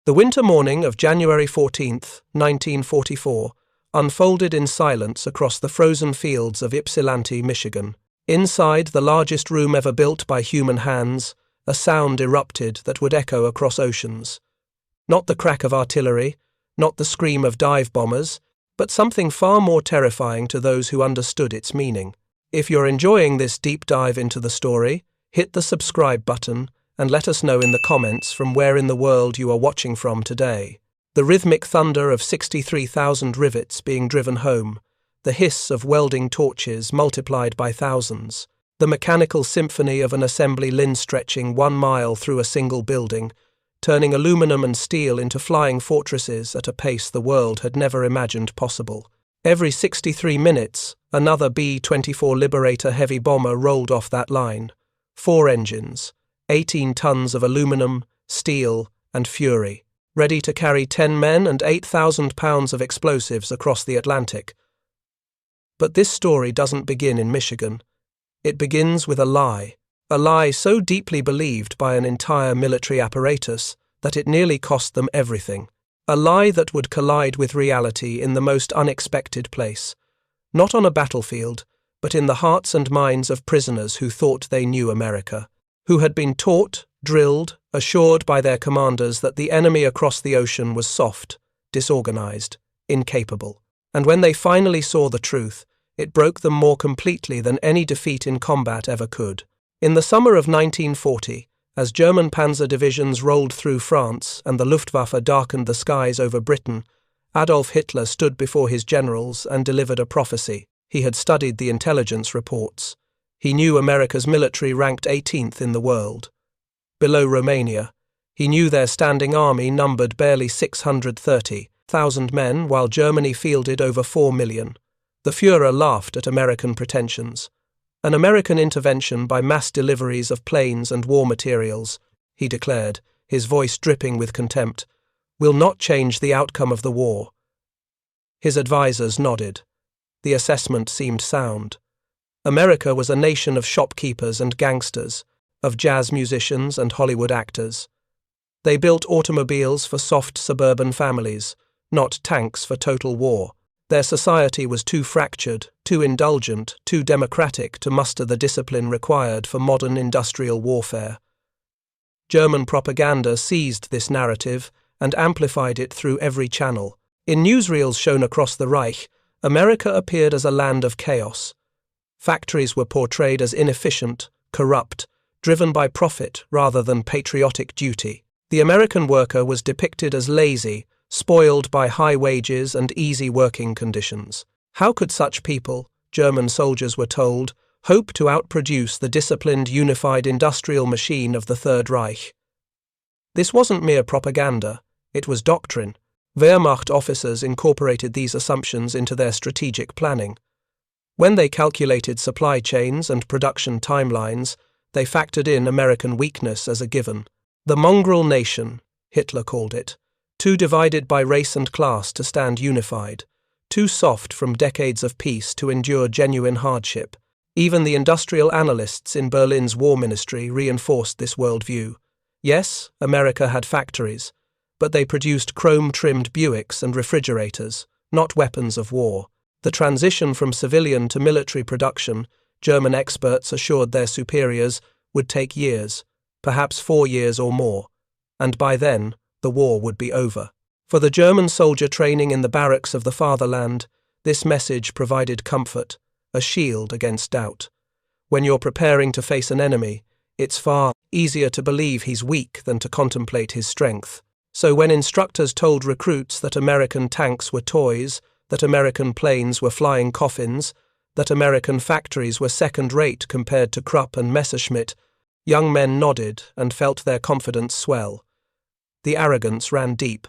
The winter morning of January 14th, 1944, unfolded in silence across the frozen fields of Ypsilanti, Michigan. Inside the largest room ever built by human hands, a sound erupted that would echo across oceans. Not the crack of artillery, not the scream of dive bombers, but something far more terrifying to those who understood its meaning. If you're enjoying this deep dive into the story, hit the subscribe button and let us know in the comments from where in the world you are watching from today. The rhythmic thunder of 63,000 rivets being driven home, the hiss of welding torches multiplied by thousands, the mechanical symphony of an assembly linestretching 1 mile through a single building, turning aluminum and steel into flying fortresses at a pace the world had never imagined possible. Every 63 minutes, another B-24 Liberator heavy bomber rolled off that line. 4 engines, 18 tons of aluminum, steel, and fury, ready to carry 10 men and 8,000 pounds of explosives across the Atlantic. But this story doesn't begin in Michigan. It begins with a lie so deeply believed by an entire military apparatus that it nearly cost them everything. A lie that would collide with reality in the most unexpected place, not on a battlefield, but in the hearts and minds of prisoners who thought they knew America, who had been taught, drilled, assured by their commanders that the enemy across the ocean was soft, disorganized, incapable. And when they finally saw the truth, it broke them more completely than any defeat in combat ever could. In the summer of 1940, as German panzer divisions rolled through France and the Luftwaffe darkened the skies over Britain, Adolf Hitler stood before his generals and delivered a prophecy. He had studied the intelligence reports. He knew America's military ranked 18th in the world. Below Romania, he knew their standing army numbered barely 630,000 men, while Germany fielded over 4 million. The Führer laughed at American pretensions. An American intervention by mass deliveries of planes and war materials, he declared, his voice dripping with contempt, will not change the outcome of the war. His advisers nodded. The assessment seemed sound. America was a nation of shopkeepers and gangsters, of jazz musicians and Hollywood actors. They built automobiles for soft suburban families, not tanks for total war. Their society was too fractured, too indulgent, too democratic to muster the discipline required for modern industrial warfare. German propaganda seized this narrative and amplified it through every channel. In newsreels shown across the Reich, America appeared as a land of chaos. Factories were portrayed as inefficient, corrupt, driven by profit rather than patriotic duty. The American worker was depicted as lazy, spoiled by high wages and easy working conditions. How could such people, German soldiers were told, hope to outproduce the disciplined, unified industrial machine of the Third Reich? This wasn't mere propaganda, it was doctrine. Wehrmacht officers incorporated these assumptions into their strategic planning. When they calculated supply chains and production timelines, they factored in American weakness as a given. The mongrel nation, Hitler called it, too divided by race and class to stand unified, too soft from decades of peace to endure genuine hardship. Even the industrial analysts in Berlin's war ministry reinforced this worldview. Yes, America had factories, but they produced chrome-trimmed Buicks and refrigerators, not weapons of war. The transition from civilian to military production, German experts assured their superiors, would take years, perhaps 4 years or more, and by then, the war would be over. For the German soldier training in the barracks of the fatherland, this message provided comfort, a shield against doubt. When you're preparing to face an enemy, it's far easier to believe he's weak than to contemplate his strength. So when instructors told recruits that American tanks were toys, that American planes were flying coffins, that American factories were second-rate compared to Krupp and Messerschmitt, young men nodded and felt their confidence swell. The arrogance ran deep.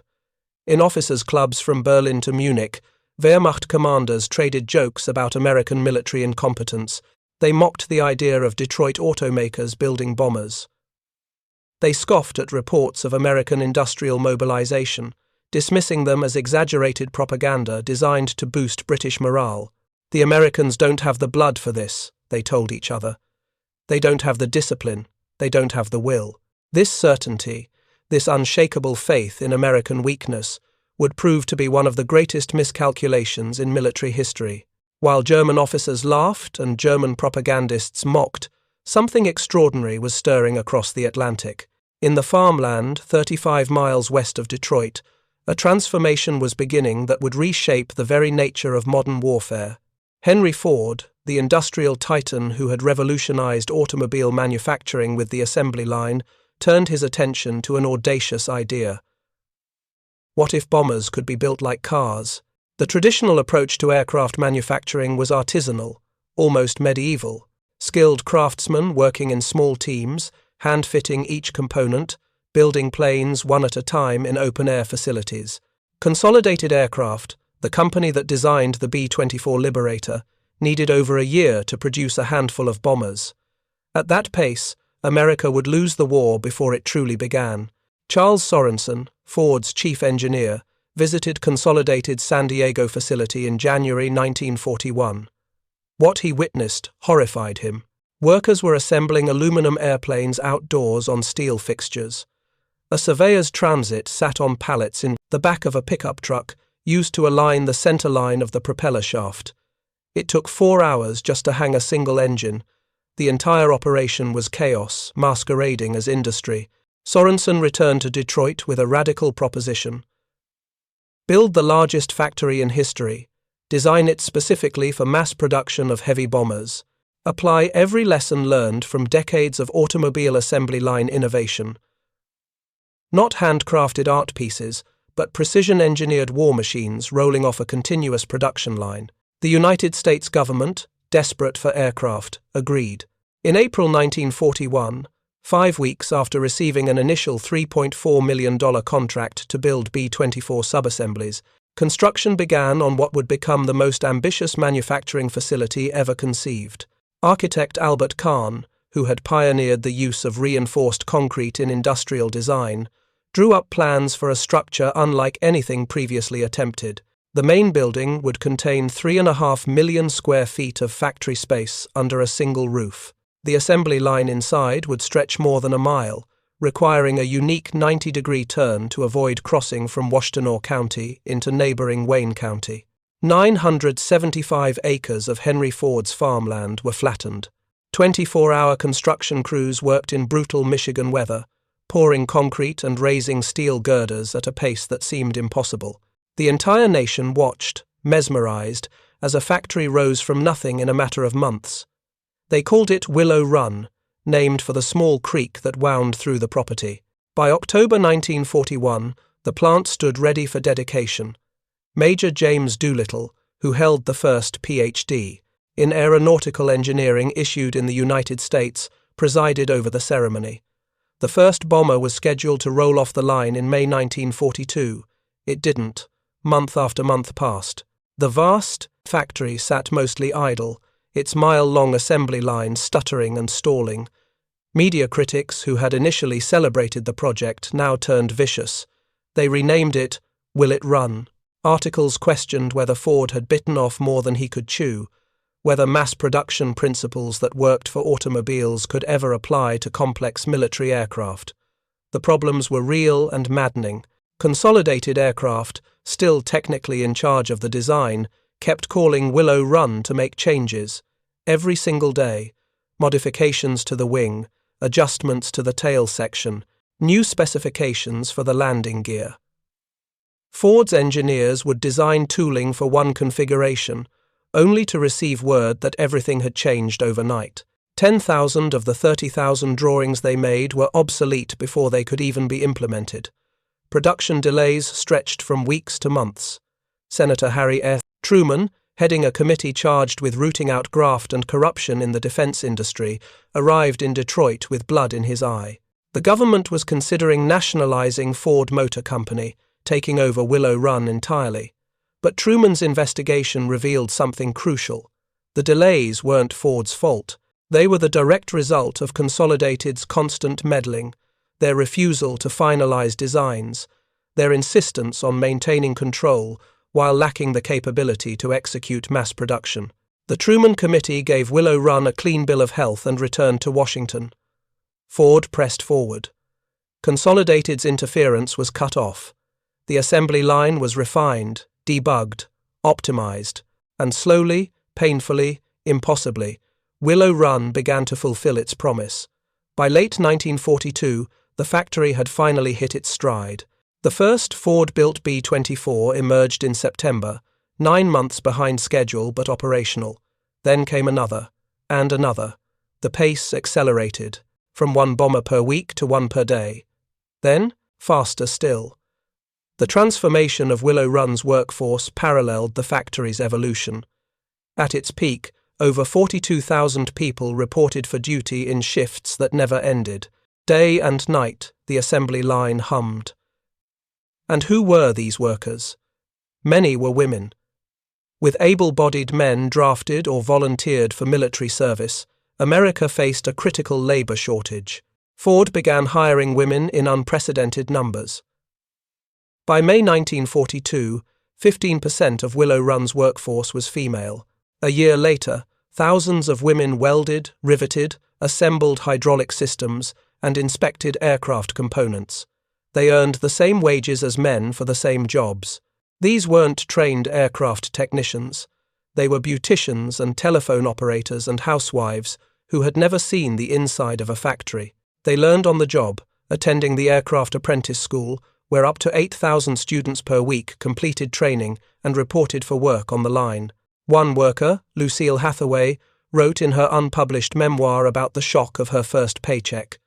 In officers' clubs from Berlin to Munich, Wehrmacht commanders traded jokes about American military incompetence. They mocked the idea of Detroit automakers building bombers. They scoffed at reports of American industrial mobilization, dismissing them as exaggerated propaganda designed to boost British morale. The Americans don't have the blood for this, they told each other. They don't have the discipline, they don't have the will. This certainty, This unshakable faith in American weakness would prove to be one of the greatest miscalculations in military history. While German officers laughed and German propagandists mocked, something extraordinary was stirring across the Atlantic. In the farmland 35 miles west of Detroit, a transformation was beginning that would reshape the very nature of modern warfare. Henry Ford, the industrial titan who had revolutionized automobile manufacturing with the assembly line, turned his attention to an audacious idea. What if bombers could be built like cars? The traditional approach to aircraft manufacturing was artisanal, almost medieval. Skilled craftsmen working in small teams, hand-fitting each component, building planes one at a time in open-air facilities. Consolidated Aircraft, the company that designed the B-24 Liberator, needed over a year to produce a handful of bombers. At that pace, America would lose the war before it truly began. Charles Sorensen, Ford's chief engineer, visited Consolidated's San Diego facility in January 1941. What he witnessed horrified him. Workers were assembling aluminum airplanes outdoors on steel fixtures. A surveyor's transit sat on pallets in the back of a pickup truck used to align the center line of the propeller shaft. It took 4 hours just to hang a single engine. The entire operation was chaos, masquerading as industry. Sorensen returned to Detroit with a radical proposition. Build the largest factory in history. Design it specifically for mass production of heavy bombers. Apply every lesson learned from decades of automobile assembly line innovation. Not handcrafted art pieces, but precision-engineered war machines rolling off a continuous production line. The United States government, desperate for aircraft, agreed. In April 1941, 5 weeks after receiving an initial $3.4 million contract to build B-24 subassemblies, construction began on what would become the most ambitious manufacturing facility ever conceived. Architect Albert Kahn, who had pioneered the use of reinforced concrete in industrial design, drew up plans for a structure unlike anything previously attempted. The main building would contain 3.5 million square feet of factory space under a single roof. The assembly line inside would stretch more than a mile, requiring a unique 90-degree turn to avoid crossing from Washtenaw County into neighboring Wayne County. 975 acres of Henry Ford's farmland were flattened. 24-hour construction crews worked in brutal Michigan weather, pouring concrete and raising steel girders at a pace that seemed impossible. The entire nation watched, mesmerized, as a factory rose from nothing in a matter of months. They called it Willow Run, named for the small creek that wound through the property. By October 1941, the plant stood ready for dedication. Major James Doolittle, who held the first Ph.D. in aeronautical engineering issued in the United States, presided over the ceremony. The first bomber was scheduled to roll off the line in May 1942. It didn't. Month after month passed. The vast factory sat mostly idle, its mile-long assembly line stuttering and stalling. Media critics who had initially celebrated the project now turned vicious. They renamed it Will It Run? Articles questioned whether Ford had bitten off more than he could chew, whether mass production principles that worked for automobiles could ever apply to complex military aircraft. The problems were real and maddening. Consolidated Aircraft, still technically in charge of the design, kept calling Willow Run to make changes. Every single day, modifications to the wing, adjustments to the tail section, new specifications for the landing gear. Ford's engineers would design tooling for one configuration, only to receive word that everything had changed overnight. 10,000 of the 30,000 drawings they made were obsolete before they could even be implemented. Production delays stretched from weeks to months. Senator Harry F. Truman, heading a committee charged with rooting out graft and corruption in the defense industry, arrived in Detroit with blood in his eye. The government was considering nationalizing Ford Motor Company, taking over Willow Run entirely. But Truman's investigation revealed something crucial. The delays weren't Ford's fault. They were the direct result of Consolidated's constant meddling, their refusal to finalize designs, their insistence on maintaining control while lacking the capability to execute mass production. The Truman Committee gave Willow Run a clean bill of health and returned to Washington. Ford pressed forward. Consolidated's interference was cut off. The assembly line was refined, debugged, optimized, and slowly, painfully, impossibly, Willow Run began to fulfill its promise. By late 1942, the factory had finally hit its stride. The first Ford-built B-24 emerged in September, 9 months behind schedule but operational. Then came another, and another. The pace accelerated, from 1 bomber per week to 1 per day. Then, faster still. The transformation of Willow Run's workforce paralleled the factory's evolution. At its peak, over 42,000 people reported for duty in shifts that never ended. Day and night, the assembly line hummed. And who were these workers? Many were women. With able-bodied men drafted or volunteered for military service, America faced a critical labor shortage. Ford began hiring women in unprecedented numbers. By May 1942, 15% of Willow Run's workforce was female. A year later, thousands of women welded, riveted, assembled hydraulic systems, and inspected aircraft components. They earned the same wages as men for the same jobs. These weren't trained aircraft technicians. They were beauticians and telephone operators and housewives who had never seen the inside of a factory. They learned on the job, attending the aircraft apprentice school, where up to 8,000 students per week completed training and reported for work on the line. One worker, Lucille Hathaway, wrote in her unpublished memoir about the shock of her first paycheck.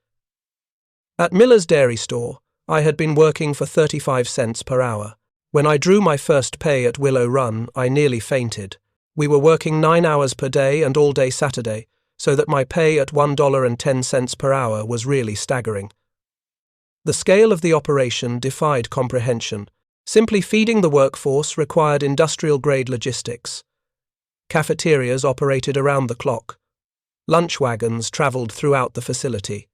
At Miller's dairy store, I had been working for 35 cents per hour. When I drew my first pay at Willow Run, I nearly fainted. We were working 9 hours per day and all day Saturday, so that my pay at $1.10 per hour was really staggering. The scale of the operation defied comprehension. Simply feeding the workforce required industrial-grade logistics. Cafeterias operated around the clock. Lunch wagons travelled throughout the facility.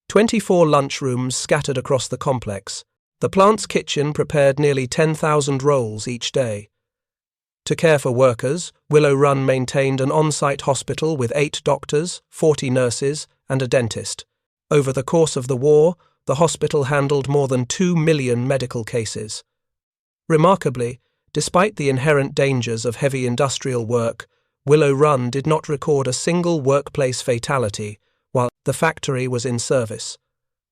24 lunchrooms scattered across the complex. The plant's kitchen prepared nearly 10,000 rolls each day. To care for workers, Willow Run maintained an on-site hospital with 8 doctors, 40 nurses, and a dentist. Over the course of the war, the hospital handled more than 2 million medical cases. Remarkably, despite the inherent dangers of heavy industrial work, Willow Run did not record a single workplace fatality while the factory was in service.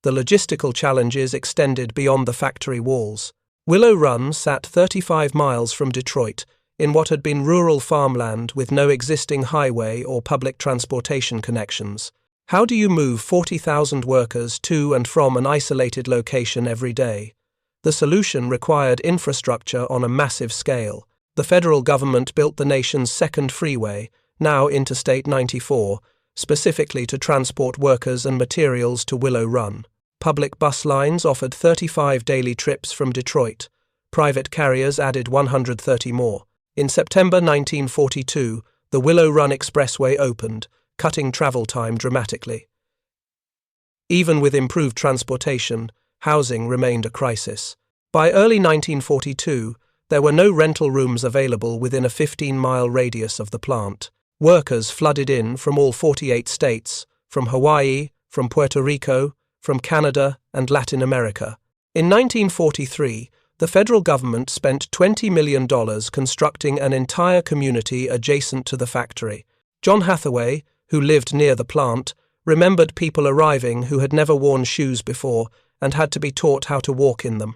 The logistical challenges extended beyond the factory walls. Willow Run sat 35 miles from Detroit, in what had been rural farmland with no existing highway or public transportation connections. How do you move 40,000 workers to and from an isolated location every day? The solution required infrastructure on a massive scale. The federal government built the nation's second freeway, now Interstate 94, specifically to transport workers and materials to Willow Run. Public bus lines offered 35 daily trips from Detroit. Private carriers added 130 more. In September 1942, the Willow Run Expressway opened, cutting travel time dramatically. Even with improved transportation, housing remained a crisis. By early 1942, there were no rental rooms available within a 15-mile radius of the plant. Workers flooded in from all 48 states, from Hawaii, from Puerto Rico, from Canada, and Latin America. In 1943, the federal government spent $20 million constructing an entire community adjacent to the factory. John Hathaway, who lived near the plant, remembered people arriving who had never worn shoes before and had to be taught how to walk in them.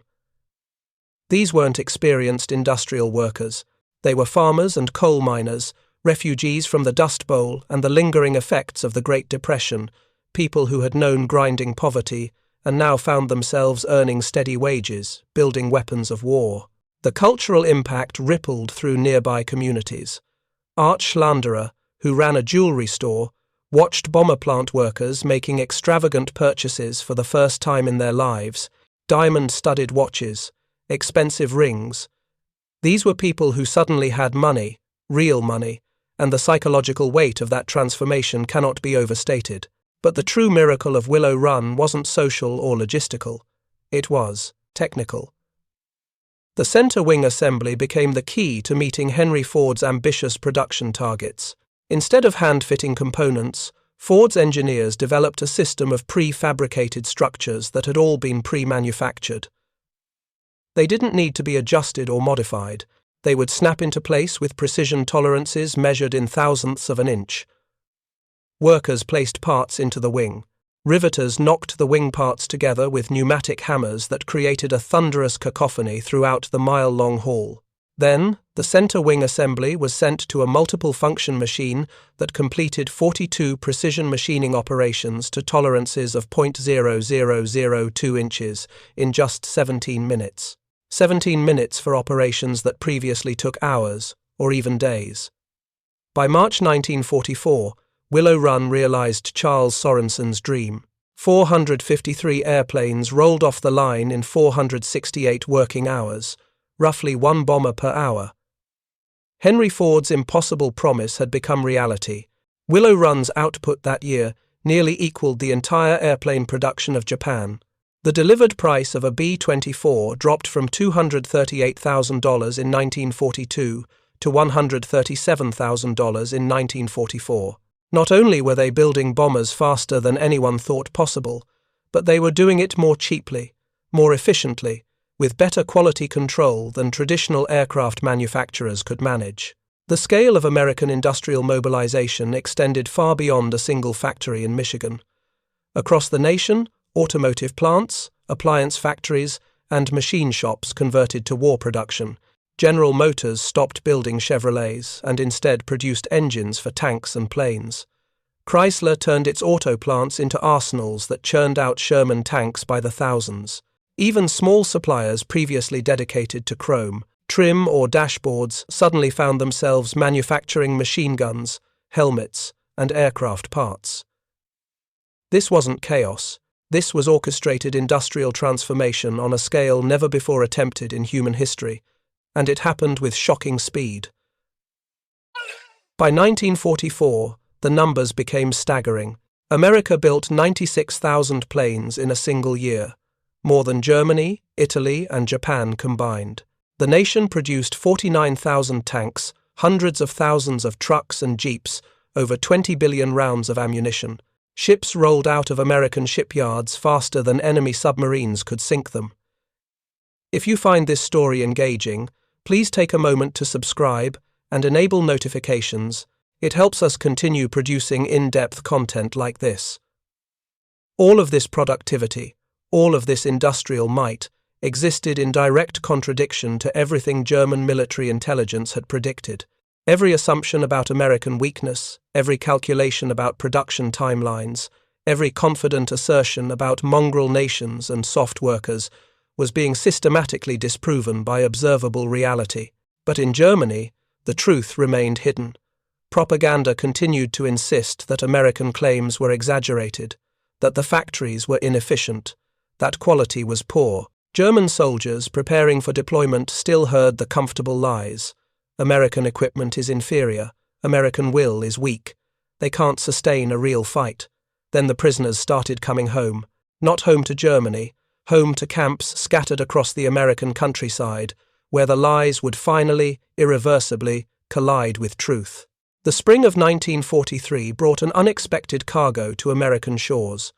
These weren't experienced industrial workers. They were farmers and coal miners, refugees from the Dust Bowl and the lingering effects of the Great Depression, people who had known grinding poverty and now found themselves earning steady wages, building weapons of war. The cultural impact rippled through nearby communities. Art Schlanderer, who ran a jewelry store, watched bomber plant workers making extravagant purchases for the first time in their lives, diamond-studded watches, expensive rings. These were people who suddenly had money, real money, and the psychological weight of that transformation cannot be overstated. But the true miracle of Willow Run wasn't social or logistical. It was technical. The center wing assembly became the key to meeting Henry Ford's ambitious production targets. Instead of hand-fitting components, Ford's engineers developed a system of prefabricated structures that had all been pre-manufactured. They didn't need to be adjusted or modified. They would snap into place with precision tolerances measured in thousandths of an inch. Workers placed parts into the wing. Riveters knocked the wing parts together with pneumatic hammers that created a thunderous cacophony throughout the mile-long hall. Then, the center wing assembly was sent to a multiple-function machine that completed 42 precision machining operations to tolerances of 0.0002 inches in just 17 minutes. 17 minutes for operations that previously took hours, or even days. By March 1944, Willow Run realized Charles Sorensen's dream. 453 airplanes rolled off the line in 468 working hours, roughly one bomber per hour. Henry Ford's impossible promise had become reality. Willow Run's output that year nearly equaled the entire airplane production of Japan. The delivered price of a B-24 dropped from $238,000 in 1942 to $137,000 in 1944. Not only were they building bombers faster than anyone thought possible, but they were doing it more cheaply, more efficiently, with better quality control than traditional aircraft manufacturers could manage. The scale of American industrial mobilization extended far beyond a single factory in Michigan. Across the nation, automotive plants, appliance factories, and machine shops converted to war production. General Motors stopped building Chevrolets and instead produced engines for tanks and planes. Chrysler turned its auto plants into arsenals that churned out Sherman tanks by the thousands. Even small suppliers previously dedicated to chrome, trim, or dashboards suddenly found themselves manufacturing machine guns, helmets, and aircraft parts. This wasn't chaos. This was orchestrated industrial transformation on a scale never before attempted in human history, and it happened with shocking speed. By 1944, the numbers became staggering. America built 96,000 planes in a single year, more than Germany, Italy, and Japan combined. The nation produced 49,000 tanks, hundreds of thousands of trucks and jeeps, over 20 billion rounds of ammunition. Ships rolled out of American shipyards faster than enemy submarines could sink them. If you find this story engaging, please take a moment to subscribe and enable notifications. It helps us continue producing in-depth content like this. All of this productivity, all of this industrial might, existed in direct contradiction to everything German military intelligence had predicted. Every assumption about American weakness, every calculation about production timelines, every confident assertion about mongrel nations and soft workers was being systematically disproven by observable reality. But in Germany, the truth remained hidden. Propaganda continued to insist that American claims were exaggerated, that the factories were inefficient, that quality was poor. German soldiers preparing for deployment still heard the comfortable lies. American equipment is inferior. American will is weak. They can't sustain a real fight. Then the prisoners started coming home. Not home to Germany, home to camps scattered across the American countryside, where the lies would finally, irreversibly, collide with truth. The spring of 1943 brought an unexpected cargo to American shores.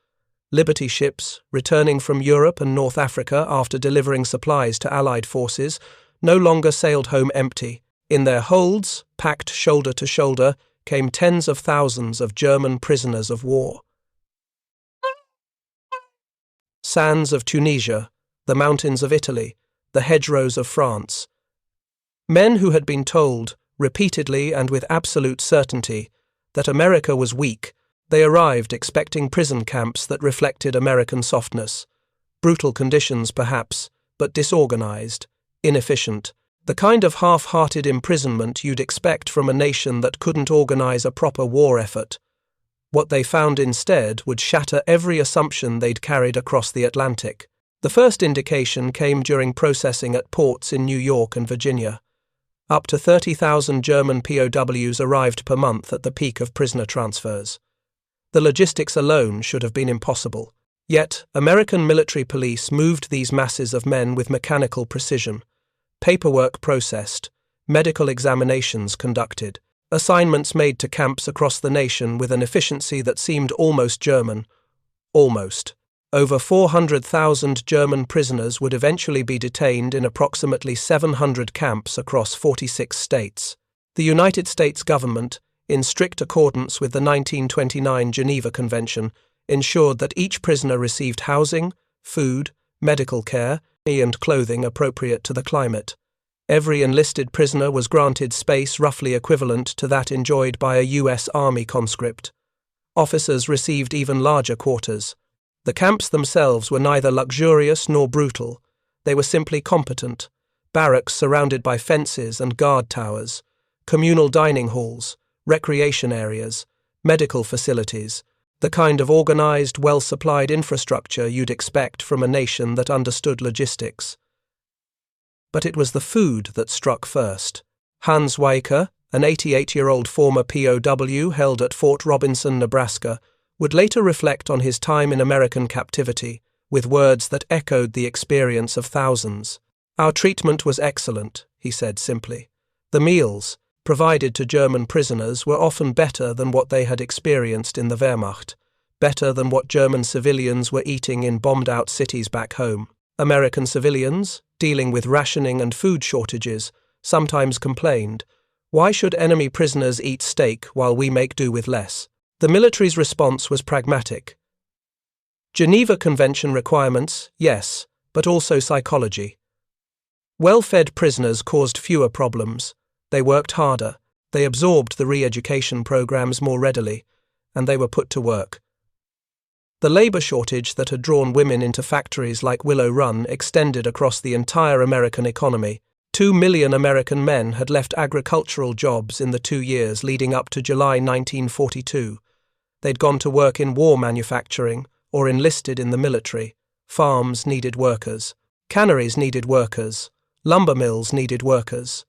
Liberty ships, returning from Europe and North Africa after delivering supplies to Allied forces, no longer sailed home empty. In their holds, packed shoulder to shoulder, came tens of thousands of German prisoners of war. Sands of Tunisia, the mountains of Italy, the hedgerows of France. Men who had been told, repeatedly and with absolute certainty, that America was weak. They arrived expecting prison camps that reflected American softness. Brutal conditions, perhaps, but disorganized, inefficient. The kind of half-hearted imprisonment you'd expect from a nation that couldn't organize a proper war effort. What they found instead would shatter every assumption they'd carried across the Atlantic. The first indication came during processing at ports in New York and Virginia. Up to 30,000 German POWs arrived per month at the peak of prisoner transfers. The logistics alone should have been impossible. Yet, American military police moved these masses of men with mechanical precision. Paperwork processed, medical examinations conducted. Assignments made to camps across the nation with an efficiency that seemed almost German. Almost. Over 400,000 German prisoners would eventually be detained in approximately 700 camps across 46 states. The United States government, in strict accordance with the 1929 Geneva Convention, ensured that each prisoner received housing, food, medical care, and clothing appropriate to the climate. Every enlisted prisoner was granted space roughly equivalent to that enjoyed by a U.S. Army conscript. Officers received even larger quarters. The camps themselves were neither luxurious nor brutal. They were simply competent. Barracks surrounded by fences and guard towers, communal dining halls, recreation areas, medical facilities, the kind of organized, well-supplied infrastructure you'd expect from a nation that understood logistics. But it was the food that struck first. Hans Weicker, an 88-year-old former POW held at Fort Robinson, Nebraska, would later reflect on his time in American captivity with words that echoed the experience of thousands. "Our treatment was excellent," he said simply. The meals, provided to German prisoners, were often better than what they had experienced in the Wehrmacht, better than what German civilians were eating in bombed-out cities back home. American civilians, dealing with rationing and food shortages, sometimes complained, "Why should enemy prisoners eat steak while we make do with less?" The military's response was pragmatic. Geneva Convention requirements, yes, but also psychology. Well-fed prisoners caused fewer problems. They worked harder, they absorbed the re-education programs more readily, and they were put to work. The labor shortage that had drawn women into factories like Willow Run extended across the entire American economy. 2 million American men had left agricultural jobs in the 2 years leading up to July 1942. They'd gone to work in war manufacturing or enlisted in the military. Farms needed workers. Canneries needed workers. Lumber mills needed workers.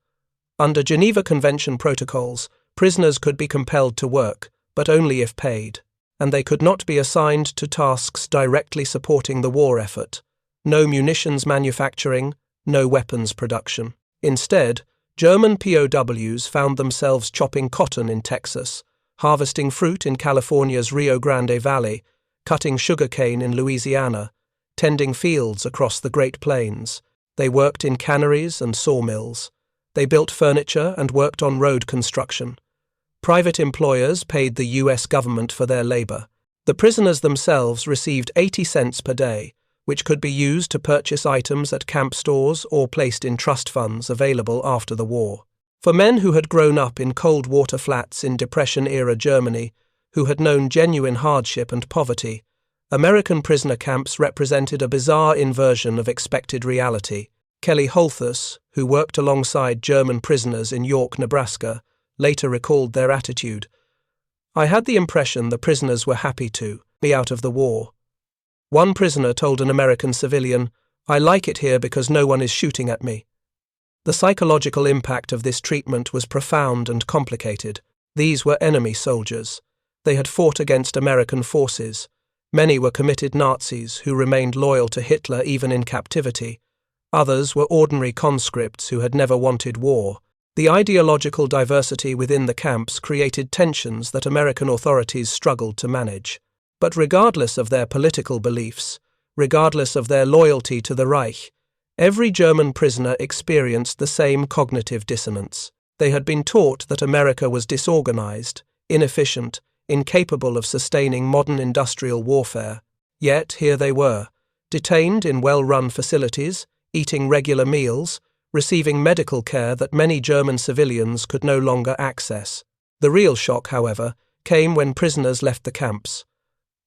Under Geneva Convention protocols, prisoners could be compelled to work, but only if paid, and they could not be assigned to tasks directly supporting the war effort. No munitions manufacturing, no weapons production. Instead, German POWs found themselves chopping cotton in Texas, harvesting fruit in California's Rio Grande Valley, cutting sugarcane in Louisiana, tending fields across the Great Plains. They worked in canneries and sawmills. They built furniture and worked on road construction. Private employers paid the U.S. government for their labor. The prisoners themselves received 80 cents per day, which could be used to purchase items at camp stores or placed in trust funds available after the war. For men who had grown up in cold water flats in Depression-era Germany, who had known genuine hardship and poverty, American prisoner camps represented a bizarre inversion of expected reality. Kelly Holthus, who worked alongside German prisoners in York, Nebraska, later recalled their attitude. "I had the impression the prisoners were happy to be out of the war." One prisoner told an American civilian, "I like it here because no one is shooting at me." The psychological impact of this treatment was profound and complicated. These were enemy soldiers. They had fought against American forces. Many were committed Nazis who remained loyal to Hitler even in captivity. Others were ordinary conscripts who had never wanted war. The ideological diversity within the camps created tensions that American authorities struggled to manage. But regardless of their political beliefs, regardless of their loyalty to the Reich, every German prisoner experienced the same cognitive dissonance. They had been taught that America was disorganized, inefficient, incapable of sustaining modern industrial warfare. Yet here they were, detained in well-run facilities, eating regular meals, receiving medical care that many German civilians could no longer access. The real shock, however, came when prisoners left the camps.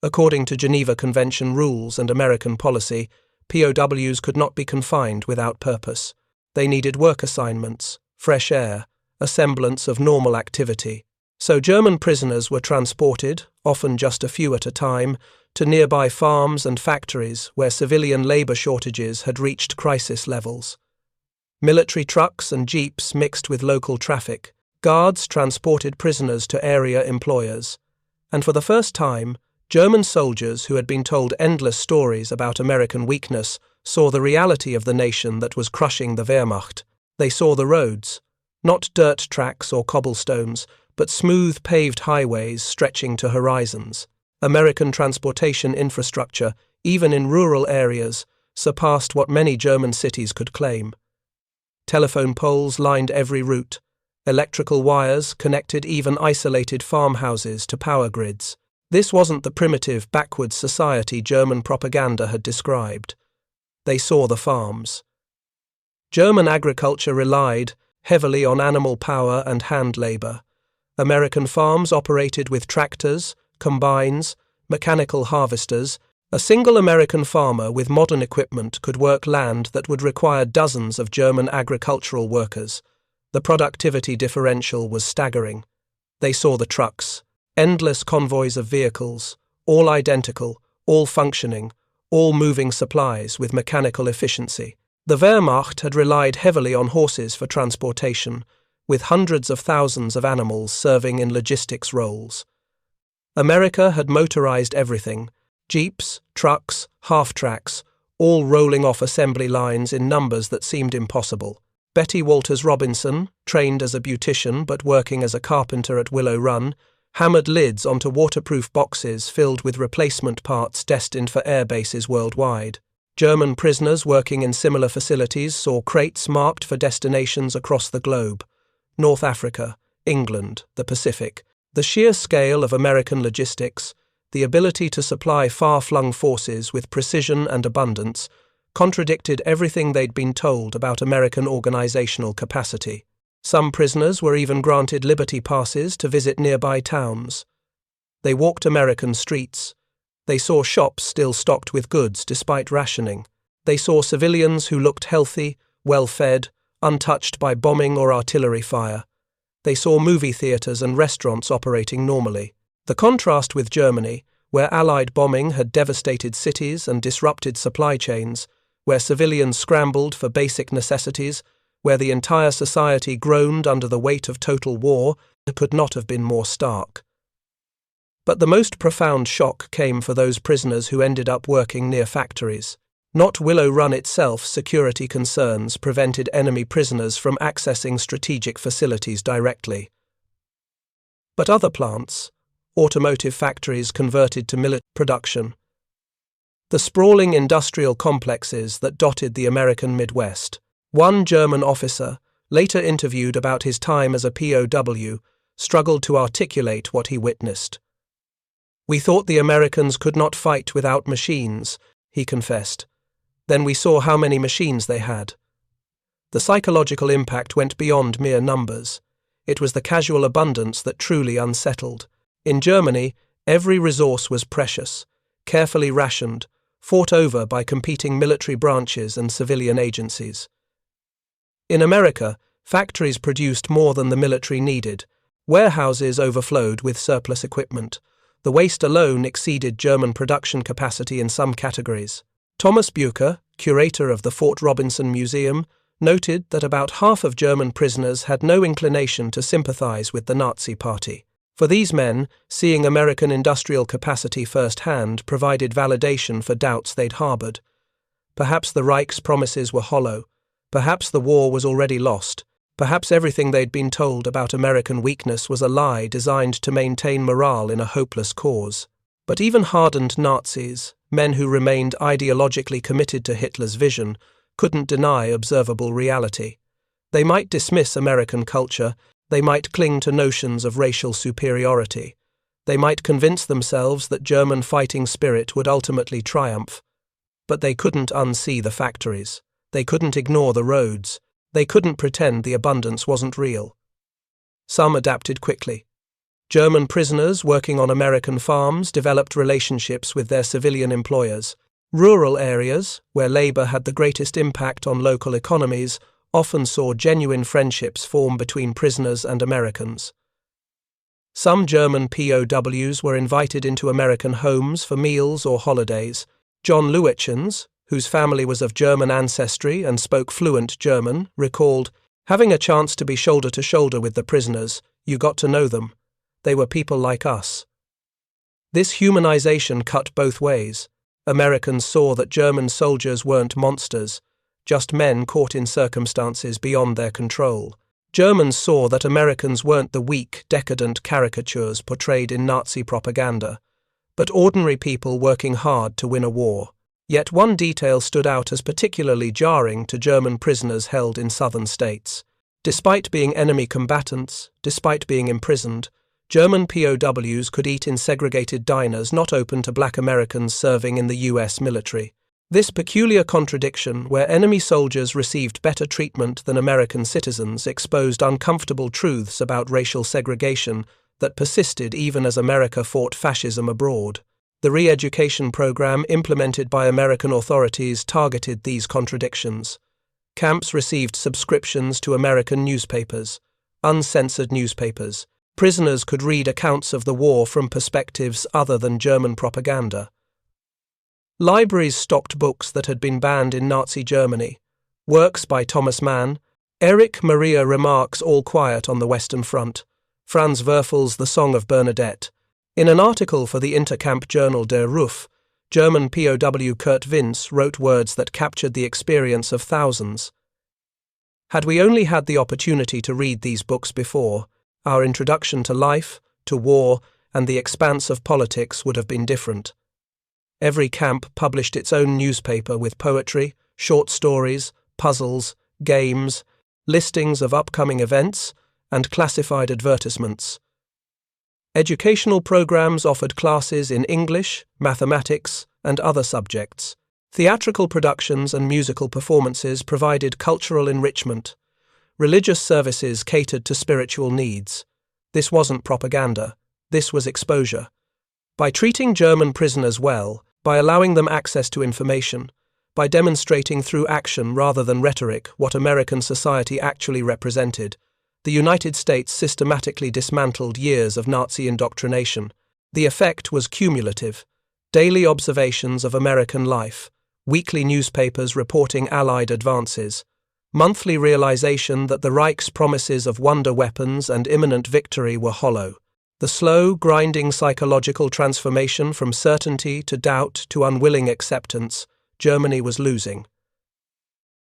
According to Geneva Convention rules and American policy, POWs could not be confined without purpose. They needed work assignments, fresh air, a semblance of normal activity. So German prisoners were transported, often just a few at a time, to nearby farms and factories where civilian labor shortages had reached crisis levels. Military trucks and jeeps mixed with local traffic. Guards transported prisoners to area employers. And for the first time, German soldiers who had been told endless stories about American weakness saw the reality of the nation that was crushing the Wehrmacht. They saw the roads, not dirt tracks or cobblestones, but smooth paved highways stretching to horizons. American transportation infrastructure, even in rural areas, surpassed what many German cities could claim. Telephone poles lined every route. Electrical wires connected even isolated farmhouses to power grids. This wasn't the primitive, backwards society German propaganda had described. They saw the farms. German agriculture relied heavily on animal power and hand labor. American farms operated with tractors, combines, mechanical harvesters. A single American farmer with modern equipment could work land that would require dozens of German agricultural workers. The productivity differential was staggering. They saw the trucks, endless convoys of vehicles, all identical, all functioning, all moving supplies with mechanical efficiency. The Wehrmacht had relied heavily on horses for transportation, with hundreds of thousands of animals serving in logistics roles. America had motorized everything: jeeps, trucks, half-tracks, all rolling off assembly lines in numbers that seemed impossible. Betty Walters Robinson, trained as a beautician but working as a carpenter at Willow Run, hammered lids onto waterproof boxes filled with replacement parts destined for air bases worldwide. German prisoners working in similar facilities saw crates marked for destinations across the globe: North Africa, England, the Pacific. The sheer scale of American logistics, the ability to supply far-flung forces with precision and abundance, contradicted everything they'd been told about American organizational capacity. Some prisoners were even granted liberty passes to visit nearby towns. They walked American streets. They saw shops still stocked with goods despite rationing. They saw civilians who looked healthy, well-fed, untouched by bombing or artillery fire. They saw movie theaters and restaurants operating normally. The contrast with Germany, where Allied bombing had devastated cities and disrupted supply chains, where civilians scrambled for basic necessities, where the entire society groaned under the weight of total war, could not have been more stark. But the most profound shock came for those prisoners who ended up working near factories. Not Willow Run itself, security concerns prevented enemy prisoners from accessing strategic facilities directly. But other plants, automotive factories converted to military production, the sprawling industrial complexes that dotted the American Midwest. One German officer, later interviewed about his time as a POW, struggled to articulate what he witnessed. "We thought the Americans could not fight without machines," he confessed. "Then we saw how many machines they had." The psychological impact went beyond mere numbers. It was the casual abundance that truly unsettled. In Germany, every resource was precious, carefully rationed, fought over by competing military branches and civilian agencies. In America, factories produced more than the military needed. Warehouses overflowed with surplus equipment. The waste alone exceeded German production capacity in some categories. Thomas Bucher, curator of the Fort Robinson Museum, noted that about half of German prisoners had no inclination to sympathize with the Nazi Party. For these men, seeing American industrial capacity firsthand provided validation for doubts they'd harbored. Perhaps the Reich's promises were hollow. Perhaps the war was already lost. Perhaps everything they'd been told about American weakness was a lie designed to maintain morale in a hopeless cause. But even hardened Nazis, men who remained ideologically committed to Hitler's vision, couldn't deny observable reality. They might dismiss American culture. They might cling to notions of racial superiority. They might convince themselves that German fighting spirit would ultimately triumph. But they couldn't unsee the factories. They couldn't ignore the roads. They couldn't pretend the abundance wasn't real. Some adapted quickly. German prisoners working on American farms developed relationships with their civilian employers. Rural areas, where labor had the greatest impact on local economies, often saw genuine friendships form between prisoners and Americans. Some German POWs were invited into American homes for meals or holidays. John Lewitchens, whose family was of German ancestry and spoke fluent German, recalled, "Having a chance to be shoulder to shoulder with the prisoners, you got to know them. They were people like us." This humanization cut both ways. Americans saw that German soldiers weren't monsters, just men caught in circumstances beyond their control. Germans saw that Americans weren't the weak, decadent caricatures portrayed in Nazi propaganda, but ordinary people working hard to win a war. Yet one detail stood out as particularly jarring to German prisoners held in southern states. Despite being enemy combatants, despite being imprisoned, German POWs could eat in segregated diners not open to black Americans serving in the US military. This peculiar contradiction, where enemy soldiers received better treatment than American citizens, exposed uncomfortable truths about racial segregation that persisted even as America fought fascism abroad. The re-education program implemented by American authorities targeted these contradictions. Camps received subscriptions to American newspapers, uncensored newspapers. Prisoners could read accounts of the war from perspectives other than German propaganda. Libraries stocked books that had been banned in Nazi Germany. Works by Thomas Mann, Erich Maria Remarque's All Quiet on the Western Front, Franz Werfel's The Song of Bernadette. In an article for the Interkamp journal Der Ruf, German POW Kurt Vince wrote words that captured the experience of thousands. Had we only had the opportunity to read these books before, our introduction to life, to war, and the expanse of politics would have been different. Every camp published its own newspaper with poetry, short stories, puzzles, games, listings of upcoming events, and classified advertisements. Educational programs offered classes in English, mathematics, and other subjects. Theatrical productions and musical performances provided cultural enrichment. Religious services catered to spiritual needs. This wasn't propaganda. This was exposure. By treating German prisoners well, by allowing them access to information, by demonstrating through action rather than rhetoric what American society actually represented, the United States systematically dismantled years of Nazi indoctrination. The effect was cumulative. Daily observations of American life, weekly newspapers reporting Allied advances, monthly realization that the Reich's promises of wonder weapons and imminent victory were hollow. The slow, grinding psychological transformation from certainty to doubt to unwilling acceptance, Germany was losing.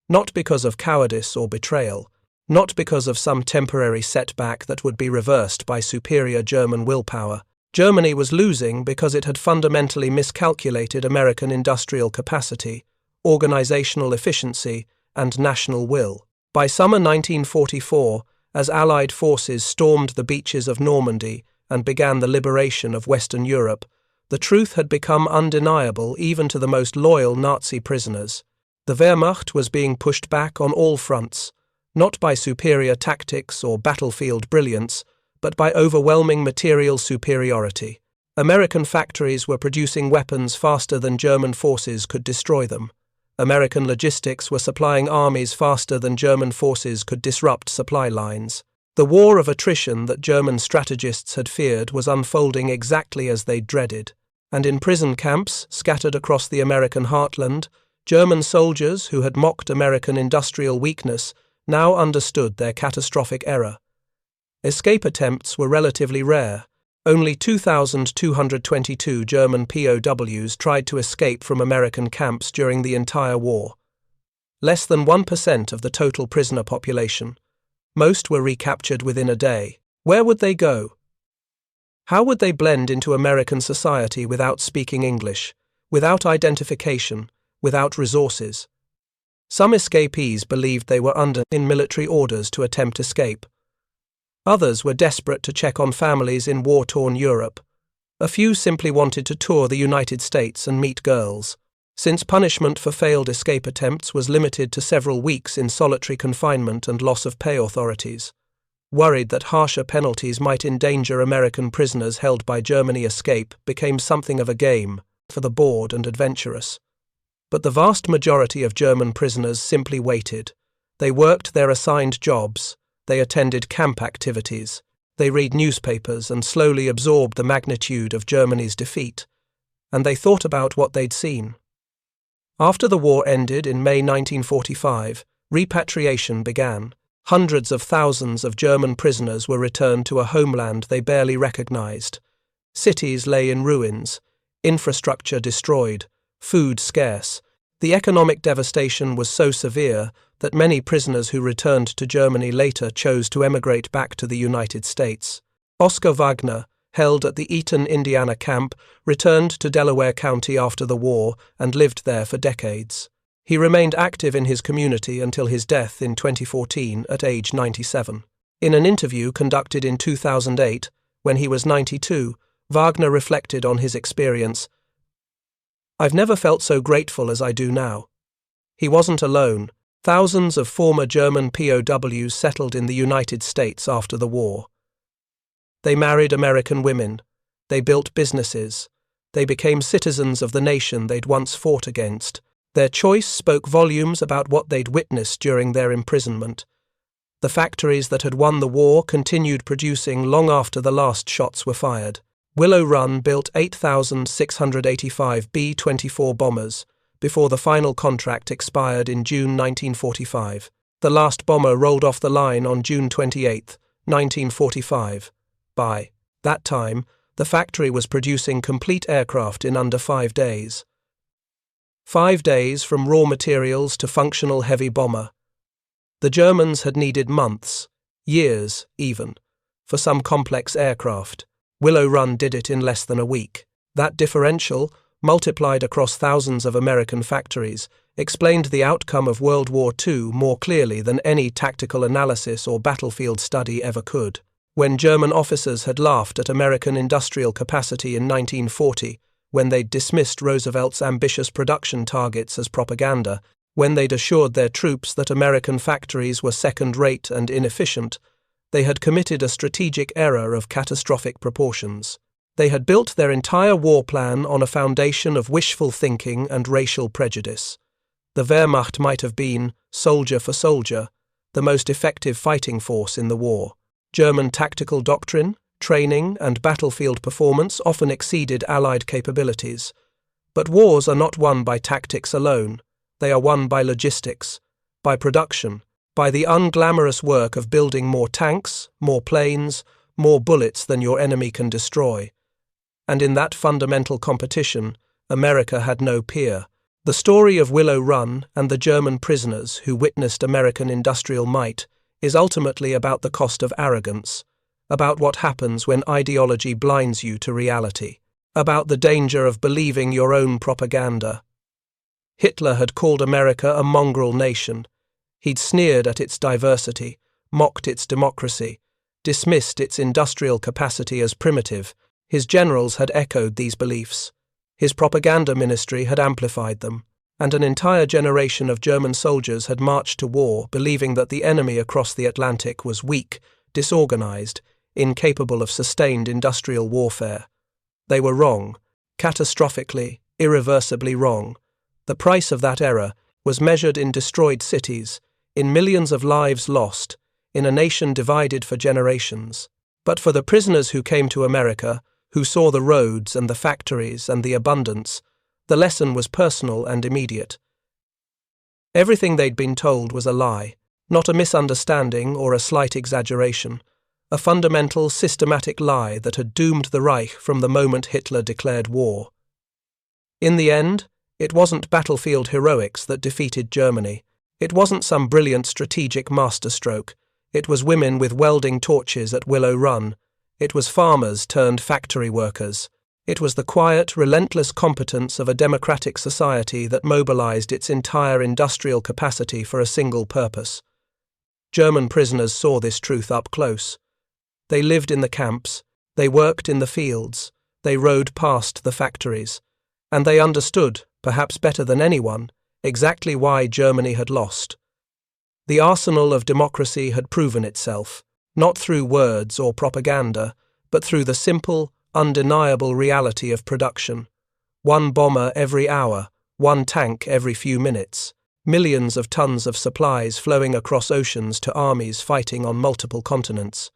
Not because of cowardice or betrayal, not because of some temporary setback that would be reversed by superior German willpower. Germany was losing because it had fundamentally miscalculated American industrial capacity, organizational efficiency, and national will. By summer 1944, as Allied forces stormed the beaches of Normandy and began the liberation of Western Europe, the truth had become undeniable even to the most loyal Nazi prisoners. The Wehrmacht was being pushed back on all fronts, not by superior tactics or battlefield brilliance, but by overwhelming material superiority. American factories were producing weapons faster than German forces could destroy them. American logistics were supplying armies faster than German forces could disrupt supply lines. The war of attrition that German strategists had feared was unfolding exactly as they dreaded. And in prison camps, scattered across the American heartland, German soldiers who had mocked American industrial weakness now understood their catastrophic error. Escape attempts were relatively rare. Only 2,222 German POWs tried to escape from American camps during the entire war. Less than 1% of the total prisoner population. Most were recaptured within a day. Where would they go? How would they blend into American society without speaking English, without identification, without resources? Some escapees believed they were under military orders to attempt escape. Others were desperate to check on families in war-torn Europe. A few simply wanted to tour the United States and meet girls. Since punishment for failed escape attempts was limited to several weeks in solitary confinement and loss of pay, authorities, worried that harsher penalties might endanger American prisoners held by Germany, escape became something of a game for the bored and adventurous. But the vast majority of German prisoners simply waited. They worked their assigned jobs, they attended camp activities, they read newspapers and slowly absorbed the magnitude of Germany's defeat, and they thought about what they'd seen. After the war ended in May 1945, repatriation began. Hundreds of thousands of German prisoners were returned to a homeland they barely recognized. Cities lay in ruins, infrastructure destroyed, food scarce. The economic devastation was so severe that many prisoners who returned to Germany later chose to emigrate back to the United States. Oscar Wagner, held at the Eaton, Indiana camp, returned to Delaware County after the war and lived there for decades. He remained active in his community until his death in 2014 at age 97. In an interview conducted in 2008, when he was 92, Wagner reflected on his experience. "I've never felt so grateful as I do now." He wasn't alone. Thousands of former German POWs settled in the United States after the war. They married American women. They built businesses. They became citizens of the nation they'd once fought against. Their choice spoke volumes about what they'd witnessed during their imprisonment. The factories that had won the war continued producing long after the last shots were fired. Willow Run built 8,685 B-24 bombers before the final contract expired in June 1945. The last bomber rolled off the line on June 28, 1945. By that time, the factory was producing complete aircraft in under 5 days. 5 days from raw materials to functional heavy bomber. The Germans had needed months, years even, for some complex aircraft. Willow Run did it in less than a week. That differential, multiplied across thousands of American factories, explained the outcome of World War II more clearly than any tactical analysis or battlefield study ever could. When German officers had laughed at American industrial capacity in 1940, when they'd dismissed Roosevelt's ambitious production targets as propaganda, when they'd assured their troops that American factories were second-rate and inefficient, they had committed a strategic error of catastrophic proportions. They had built their entire war plan on a foundation of wishful thinking and racial prejudice. The Wehrmacht might have been, soldier for soldier, the most effective fighting force in the war. German tactical doctrine, training, and battlefield performance often exceeded Allied capabilities. But wars are not won by tactics alone. They are won by logistics, by production, by the unglamorous work of building more tanks, more planes, more bullets than your enemy can destroy. And in that fundamental competition, America had no peer. The story of Willow Run and the German prisoners who witnessed American industrial might is ultimately about the cost of arrogance, about what happens when ideology blinds you to reality, about the danger of believing your own propaganda. Hitler had called America a mongrel nation. He'd sneered at its diversity, mocked its democracy, dismissed its industrial capacity as primitive. His generals had echoed these beliefs. His propaganda ministry had amplified them, and an entire generation of German soldiers had marched to war believing that the enemy across the Atlantic was weak, disorganized, incapable of sustained industrial warfare. They were wrong, catastrophically, irreversibly wrong. The price of that error was measured in destroyed cities, in millions of lives lost, in a nation divided for generations. But for the prisoners who came to America, who saw the roads and the factories and the abundance, the lesson was personal and immediate. Everything they'd been told was a lie, not a misunderstanding or a slight exaggeration, a fundamental, systematic lie that had doomed the Reich from the moment Hitler declared war. In the end, it wasn't battlefield heroics that defeated Germany. It wasn't some brilliant strategic masterstroke. It was women with welding torches at Willow Run. It was farmers turned factory workers. It was the quiet, relentless competence of a democratic society that mobilized its entire industrial capacity for a single purpose. German prisoners saw this truth up close. They lived in the camps, they worked in the fields, they rode past the factories, and they understood, perhaps better than anyone, exactly why Germany had lost. The arsenal of democracy had proven itself, not through words or propaganda, but through the simple, undeniable reality of production. One bomber every hour, one tank every few minutes, millions of tons of supplies flowing across oceans to armies fighting on multiple continents.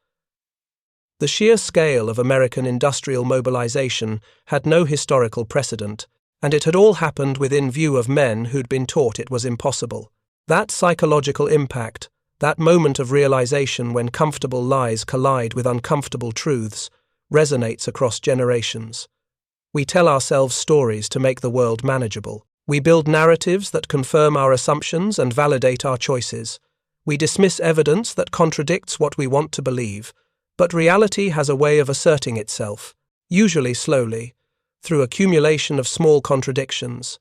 The sheer scale of American industrial mobilization had no historical precedent, and it had all happened within view of men who'd been taught it was impossible. That psychological impact, that moment of realization when comfortable lies collide with uncomfortable truths, resonates across generations. We tell ourselves stories to make the world manageable. We build narratives that confirm our assumptions and validate our choices. We dismiss evidence that contradicts what we want to believe, but reality has a way of asserting itself, usually slowly, through accumulation of small contradictions,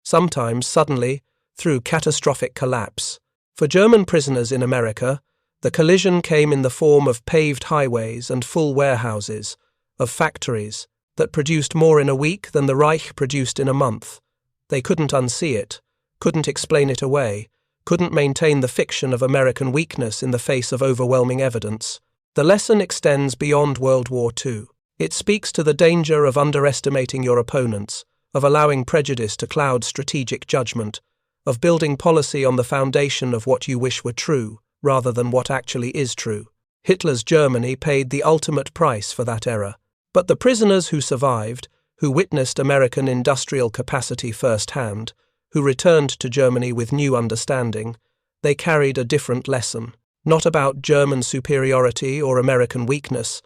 sometimes suddenly, through catastrophic collapse. For German prisoners in America, the collision came in the form of paved highways and full warehouses, of factories that produced more in a week than the Reich produced in a month. They couldn't unsee it, couldn't explain it away, couldn't maintain the fiction of American weakness in the face of overwhelming evidence. The lesson extends beyond World War II. It speaks to the danger of underestimating your opponents, of allowing prejudice to cloud strategic judgment, of building policy on the foundation of what you wish were true, rather than what actually is true. Hitler's Germany paid the ultimate price for that error. But the prisoners who survived, who witnessed American industrial capacity firsthand, who returned to Germany with new understanding, they carried a different lesson, not about German superiority or American weakness,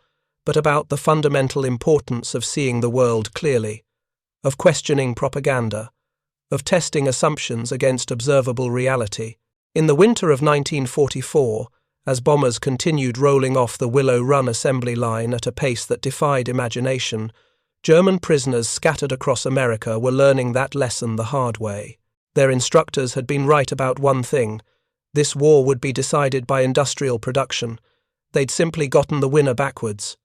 but about the fundamental importance of seeing the world clearly, of questioning propaganda, of testing assumptions against observable reality. In the winter of 1944, as bombers continued rolling off the Willow Run assembly line at a pace that defied imagination, German prisoners scattered across America were learning that lesson the hard way. Their instructors had been right about one thing: this war would be decided by industrial production. They'd simply gotten the winner backwards.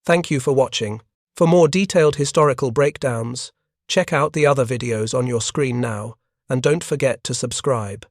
Thank you for watching. For more detailed historical breakdowns, check out the other videos on your screen now, and don't forget to subscribe.